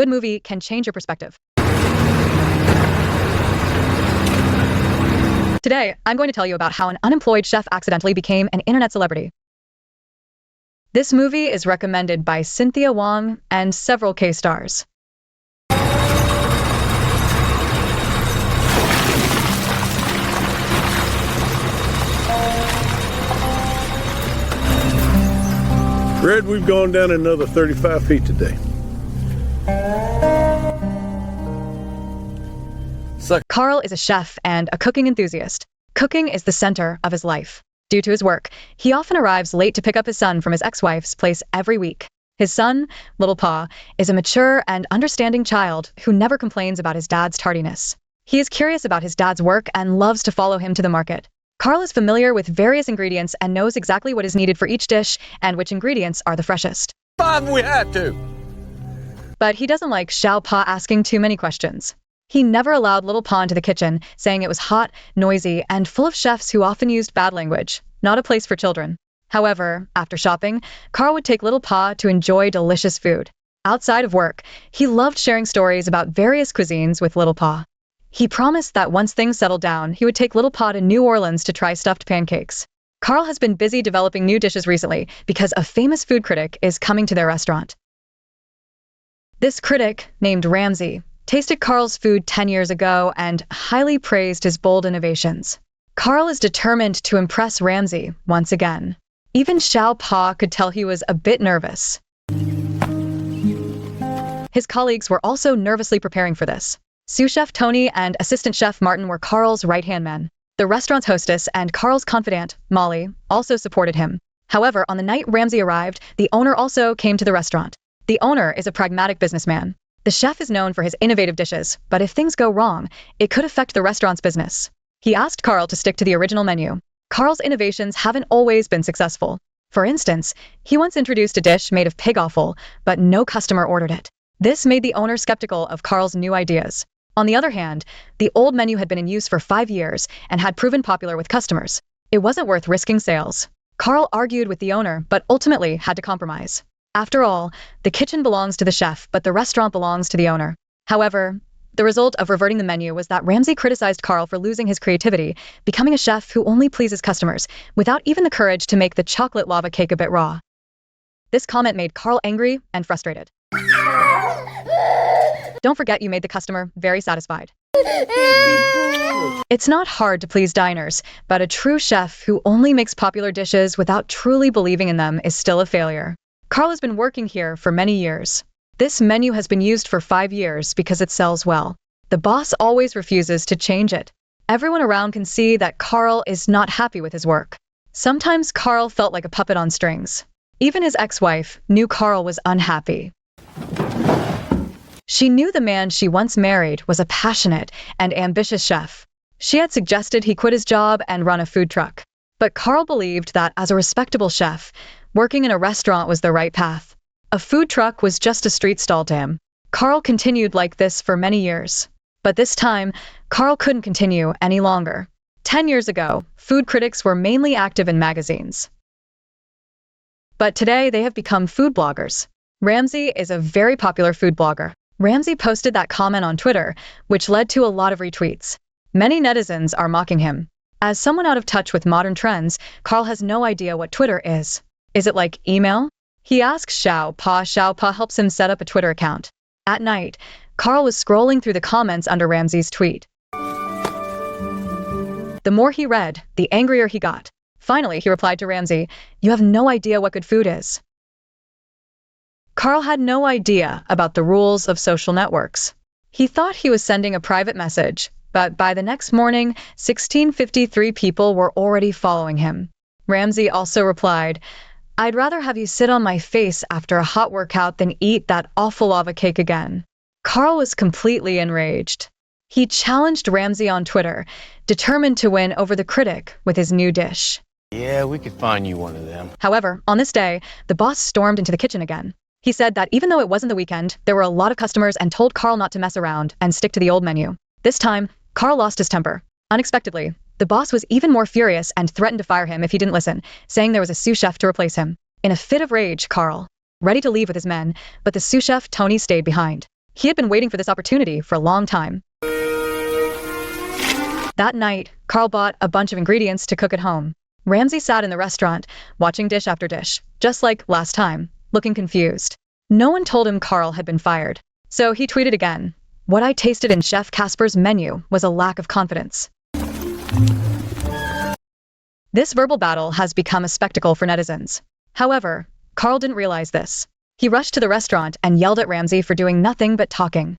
good movie can change your perspective. Today, I'm going to tell you about how an unemployed chef accidentally became an internet celebrity. This movie is recommended by Cynthia Wong and several K-stars. Fred, we've gone down another 35 feet today. Carl is a chef and a cooking enthusiast. Cooking is the center of his life. Due to his work, he often arrives late to pick up his son from his ex-wife's place every week. His son, Little Pa, is a mature and understanding child who never complains about his dad's tardiness. He is curious about his dad's work and loves to follow him to the market. Carl is familiar with various ingredients and knows exactly what is needed for each dish and which ingredients are the freshest. Five we had to. But he doesn't like Xiao Pa asking too many questions. He never allowed Little Pa into the kitchen, saying it was hot, noisy, and full of chefs who often used bad language, not a place for children. However, after shopping, Carl would take Little Pa to enjoy delicious food. Outside of work, he loved sharing stories about various cuisines with Little Pa. He promised that once things settled down, he would take Little Pa to New Orleans to try stuffed pancakes. Carl has been busy developing new dishes recently because a famous food critic is coming to their restaurant. This critic, named Ramsay, tasted Carl's food 10 years ago and highly praised his bold innovations. Carl is determined to impress Ramsay once again. Even Xiao Pa could tell he was a bit nervous. His colleagues were also nervously preparing for this. Sous chef Tony and assistant chef Martin were Carl's right-hand men. The restaurant's hostess and Carl's confidant, Molly, also supported him. However, on the night Ramsay arrived, the owner also came to the restaurant. The owner is a pragmatic businessman. The chef is known for his innovative dishes, but if things go wrong, it could affect the restaurant's business. He asked Carl to stick to the original menu. Carl's innovations haven't always been successful. For instance, he once introduced a dish made of pig offal, but no customer ordered it. This made the owner skeptical of Carl's new ideas. On the other hand, the old menu had been in use for 5 years and had proven popular with customers. It wasn't worth risking sales. Carl argued with the owner, but ultimately had to compromise. After all, the kitchen belongs to the chef, but the restaurant belongs to the owner. However, the result of reverting the menu was that Ramsay criticized Carl for losing his creativity, becoming a chef who only pleases customers, without even the courage to make the chocolate lava cake a bit raw. This comment made Carl angry and frustrated. Don't forget you made the customer very satisfied. It's not hard to please diners, but a true chef who only makes popular dishes without truly believing in them is still a failure. Carl has been working here for many years. This menu has been used for 5 years because it sells well. The boss always refuses to change it. Everyone around can see that Carl is not happy with his work. Sometimes Carl felt like a puppet on strings. Even his ex-wife knew Carl was unhappy. She knew the man she once married was a passionate and ambitious chef. She had suggested he quit his job and run a food truck. But Carl believed that as a respectable chef, working in a restaurant was the right path. A food truck was just a street stall to him. Carl continued like this for many years. But this time, Carl couldn't continue any longer. 10 years ago, food critics were mainly active in magazines. But today, they have become food bloggers. Ramsay is a very popular food blogger. Ramsay posted that comment on Twitter, which led to a lot of retweets. Many netizens are mocking him. As someone out of touch with modern trends, Carl has no idea what Twitter is. Is it like email? He asks Xiao Pa. Xiao Pa helps him set up a Twitter account. At night, Carl was scrolling through the comments under Ramsay's tweet. The more he read, the angrier he got. Finally, he replied to Ramsay, "You have no idea what good food is." Carl had no idea about the rules of social networks. He thought he was sending a private message, but by the next morning, 1653 people were already following him. Ramsay also replied, "I'd rather have you sit on my face after a hot workout than eat that awful lava cake again." Carl was completely enraged. He challenged Ramsay on Twitter, determined to win over the critic with his new dish. Yeah, we could find you one of them. However, on this day, the boss stormed into the kitchen again. He said that even though it wasn't the weekend, there were a lot of customers and told Carl not to mess around and stick to the old menu. This time, Carl lost his temper. Unexpectedly, the boss was even more furious and threatened to fire him if he didn't listen, saying there was a sous chef to replace him. In a fit of rage, Carl, ready to leave with his men, but the sous chef Tony stayed behind. He had been waiting for this opportunity for a long time. That night, Carl bought a bunch of ingredients to cook at home. Ramsay sat in the restaurant, watching dish after dish, just like last time, looking confused. No one told him Carl had been fired. So he tweeted again, "What I tasted in Chef Casper's menu was a lack of confidence." This verbal battle has become a spectacle for netizens. However, Carl didn't realize this. He rushed to the restaurant and yelled at Ramsay for doing nothing but talking.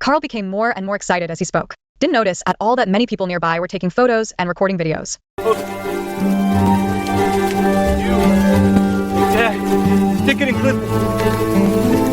Carl became more and more excited as he spoke. Didn't notice at all that many people nearby were taking photos and recording videos. Yeah, stick it and clip it.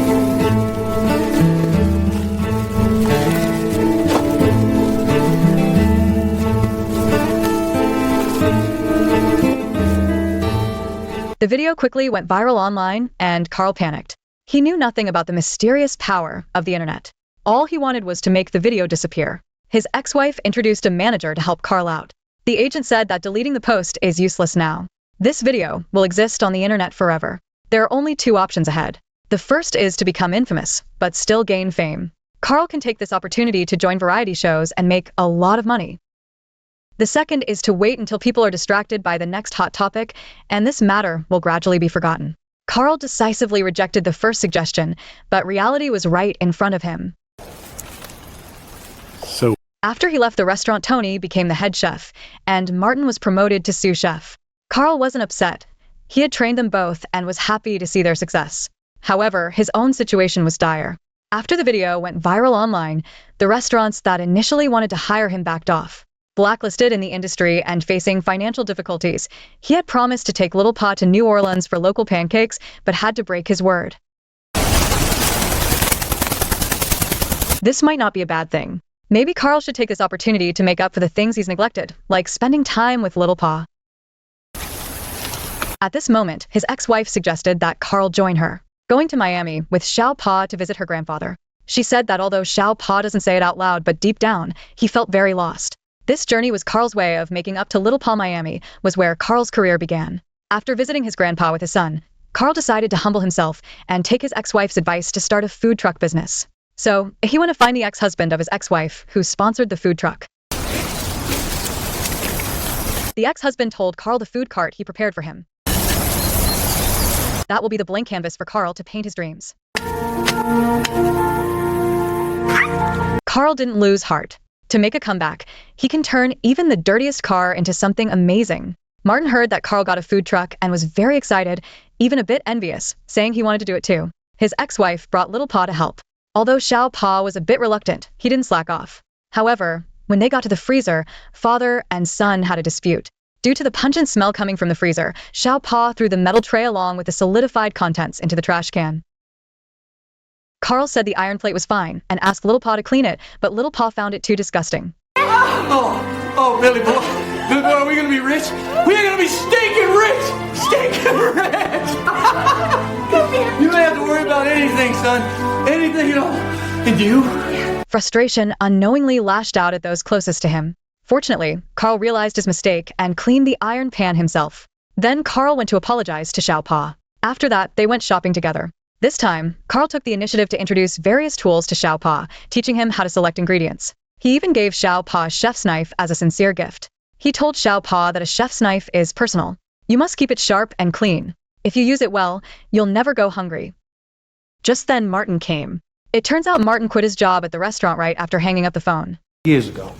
The video quickly went viral online, and Carl panicked. He knew nothing about the mysterious power of the internet. All he wanted was to make the video disappear. His ex-wife introduced a manager to help Carl out. The agent said that deleting the post is useless now. This video will exist on the internet forever. There are only two options ahead. The first is to become infamous, but still gain fame. Carl can take this opportunity to join variety shows and make a lot of money. The second is to wait until people are distracted by the next hot topic, and this matter will gradually be forgotten. Carl decisively rejected the first suggestion, but reality was right in front of him. So, After he left the restaurant, Tony became the head chef, and Martin was promoted to sous chef. Carl wasn't upset. He had trained them both and was happy to see their success. However, his own situation was dire. After the video went viral online, the restaurants that initially wanted to hire him backed off. Blacklisted in the industry and facing financial difficulties, he had promised to take Little Pa to New Orleans for local pancakes, but had to break his word. This might not be a bad thing. Maybe Carl should take this opportunity to make up for the things he's neglected, like spending time with Little Pa. At this moment, his ex-wife suggested that Carl join her, going to Miami with Xiao Pa to visit her grandfather. She said that although Xiao Pa doesn't say it out loud, but deep down, he felt very lost. This journey was Carl's way of making up to Little Pa. Miami was where Carl's career began. After visiting his grandpa with his son, Carl decided to humble himself and take his ex-wife's advice to start a food truck business. So, he went to find the ex-husband of his ex-wife, who sponsored the food truck. The ex-husband told Carl the food cart he prepared for him. That will be the blank canvas for Carl to paint his dreams. Carl didn't lose heart. To make a comeback, he can turn even the dirtiest car into something amazing. Martin heard that Carl got a food truck and was very excited, even a bit envious, saying he wanted to do it too. His ex-wife brought Little Pa to help. Although Xiao Pa was a bit reluctant, he didn't slack off. However, when they got to the freezer, father and son had a dispute. Due to the pungent smell coming from the freezer, Xiao Pa threw the metal tray along with the solidified contents into the trash can. Carl said the iron plate was fine and asked Little Pa to clean it, but Little Pa found it too disgusting. Oh, Billy boy. Billy boy, are we gonna be rich? We're gonna be stinking rich! Stinking rich! You don't have to worry about anything, son. Anything at all. And you? Frustration unknowingly lashed out at those closest to him. Fortunately, Carl realized his mistake and cleaned the iron pan himself. Then Carl went to apologize to Xiao Pa. After that, they went shopping together. This time, Carl took the initiative to introduce various tools to Xiao Pa, teaching him how to select ingredients. He even gave Xiao Pa a chef's knife as a sincere gift. He told Xiao Pa that a chef's knife is personal. You must keep it sharp and clean. If you use it well, you'll never go hungry. Just then, Martin came. It turns out Martin quit his job at the restaurant right after hanging up the phone. Years ago.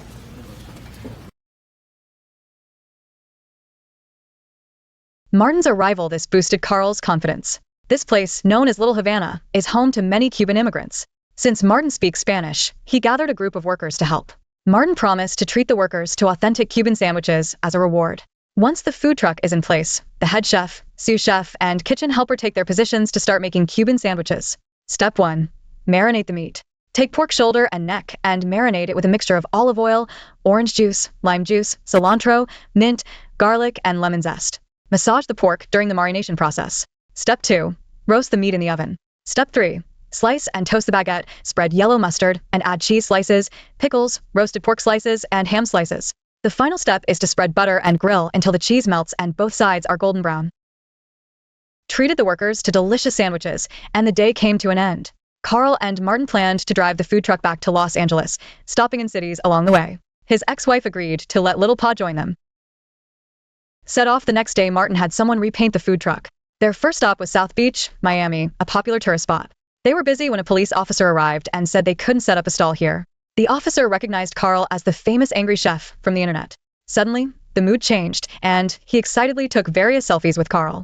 Martin's arrival this boosted Carl's confidence. This place, known as Little Havana, is home to many Cuban immigrants. Since Martin speaks Spanish, he gathered a group of workers to help. Martin promised to treat the workers to authentic Cuban sandwiches as a reward. Once the food truck is in place, the head chef, sous chef, and kitchen helper take their positions to start making Cuban sandwiches. Step 1. Marinate the meat. Take pork shoulder and neck and marinate it with a mixture of olive oil, orange juice, lime juice, cilantro, mint, garlic, and lemon zest. Massage the pork during the marination process. Step 2. Roast the meat in the oven. Step 3. Slice and toast the baguette, spread yellow mustard, and add cheese slices, pickles, roasted pork slices, and ham slices. The final step is to spread butter and grill until the cheese melts and both sides are golden brown. Treated the workers to delicious sandwiches, and the day came to an end. Carl and Martin planned to drive the food truck back to Los Angeles, stopping in cities along the way. His ex-wife agreed to let Little Pa join them. Set off the next day, Martin had someone repaint the food truck. Their first stop was South Beach, Miami, a popular tourist spot. They were busy when a police officer arrived and said they couldn't set up a stall here. The officer recognized Carl as the famous angry chef from the internet. Suddenly, the mood changed, and he excitedly took various selfies with Carl.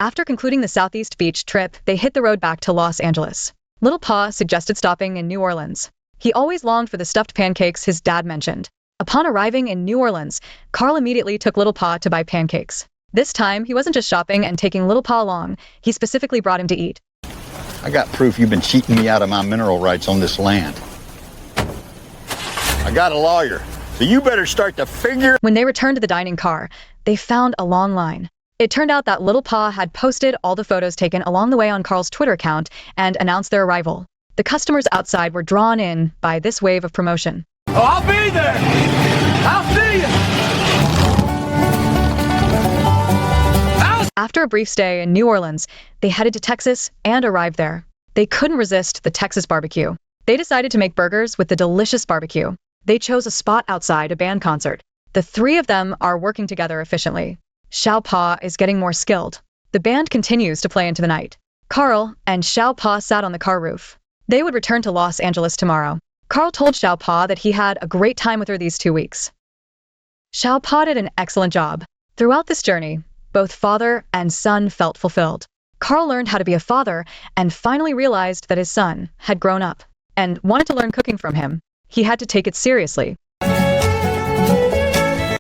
After concluding the Southeast Beach trip, they hit the road back to Los Angeles. Little Pa suggested stopping in New Orleans. He always longed for the stuffed pancakes his dad mentioned. Upon arriving in New Orleans, Carl immediately took Little Pa to buy pancakes. This time, he wasn't just shopping and taking Little Pa along, he specifically brought him to eat. I got proof you've been cheating me out of my mineral rights on this land. I got a lawyer, so you better start to figure. When they returned to the dining car, they found a long line. It turned out that Little Pa had posted all the photos taken along the way on Carl's Twitter account and announced their arrival. The customers outside were drawn in by this wave of promotion. Oh, I'll be there. I'll see you. After a brief stay in New Orleans, they headed to Texas and arrived there. They couldn't resist the Texas barbecue. They decided to make burgers with the delicious barbecue. They chose a spot outside a band concert. The three of them are working together efficiently. Xiao Pa is getting more skilled. The band continues to play into the night. Carl and Xiao Pa sat on the car roof. They would return to Los Angeles tomorrow. Carl told Xiao Pa that he had a great time with her these 2 weeks. Xiao Pa did an excellent job. Throughout this journey, both father and son felt fulfilled. Carl learned how to be a father and finally realized that his son had grown up and wanted to learn cooking from him. He had to take it seriously.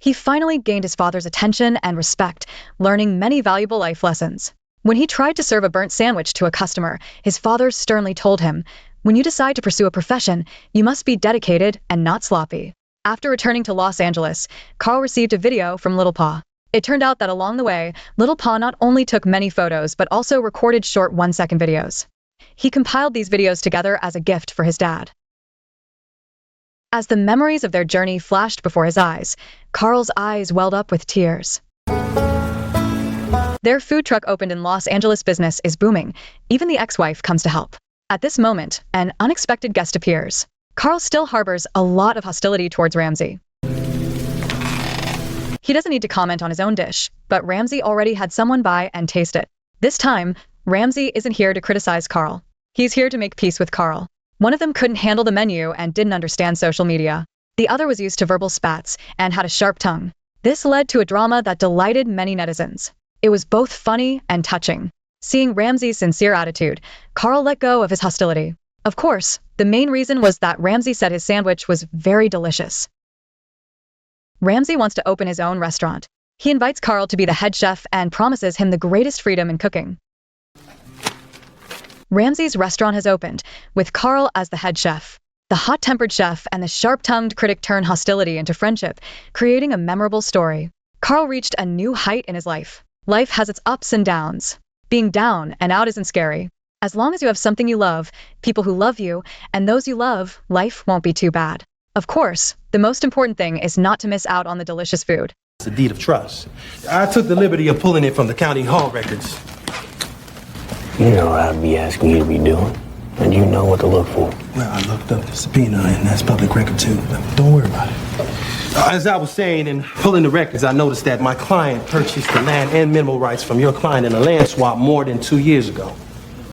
He finally gained his father's attention and respect, learning many valuable life lessons. When he tried to serve a burnt sandwich to a customer, his father sternly told him, "When you decide to pursue a profession, you must be dedicated and not sloppy." After returning to Los Angeles, Carl received a video from Little Pa. It turned out that along the way, Little Pa not only took many photos but also recorded short 1-second videos. He compiled these videos together as a gift for his dad. As the memories of their journey flashed before his eyes, Carl's eyes welled up with tears. Their food truck opened in Los Angeles. Business is booming. Even the ex-wife comes to help. At this moment, an unexpected guest appears. Carl still harbors a lot of hostility towards Ramsey. He doesn't need to comment on his own dish, but Ramsey already had someone by and taste it. This time, Ramsey isn't here to criticize Carl. He's here to make peace with Carl. One of them couldn't handle the menu and didn't understand social media. The other was used to verbal spats and had a sharp tongue. This led to a drama that delighted many netizens. It was both funny and touching. Seeing Ramsey's sincere attitude, Carl let go of his hostility. Of course, the main reason was that Ramsey said his sandwich was very delicious. Ramsey wants to open his own restaurant. He invites Carl to be the head chef and promises him the greatest freedom in cooking. Ramsey's restaurant has opened, with Carl as the head chef. The hot-tempered chef and the sharp-tongued critic turn hostility into friendship, creating a memorable story. Carl reached a new height in his life. Life has its ups and downs. Being down and out isn't scary. As long as you have something you love, people who love you, and those you love, life won't be too bad. Of course, the most important thing is not to miss out on the delicious food. It's a deed of trust. I took the liberty of pulling it from the county hall records. You know what I'd be asking you to be doing, and you know what to look for. Well, I looked up the subpoena, and that's public record too. Don't worry about it. As I was saying, in pulling the records, I noticed that my client purchased the land and mineral rights from your client in a land swap more than 2 years ago.